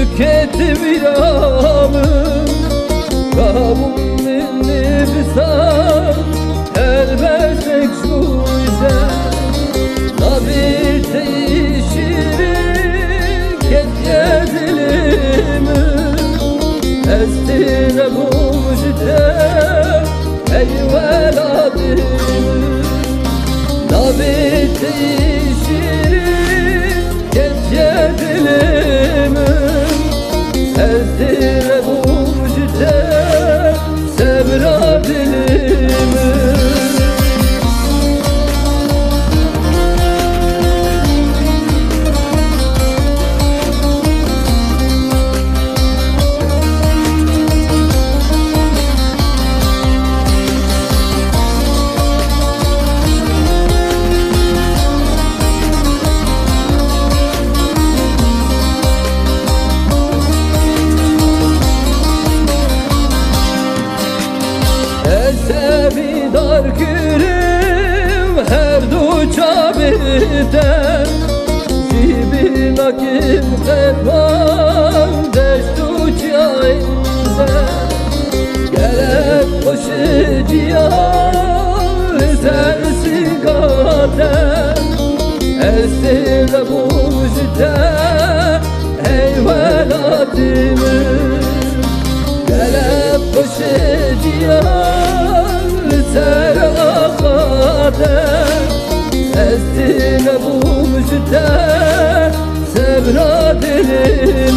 tüketim iramı kabul nefisar elbet meksuze nabit değişirin ketye dilimi estine bu müjde ey veladim nabit değişirin ketye dilimi estine bu müjde sebra dilimi. Sevidar gülüm her duça biter Gibi nakim kefan deştu çayınze Gelek başı cihan sensin kader Estine bu müjde ey veladimi Gelek başı cihan ser akade estine bu müjde sebra dilim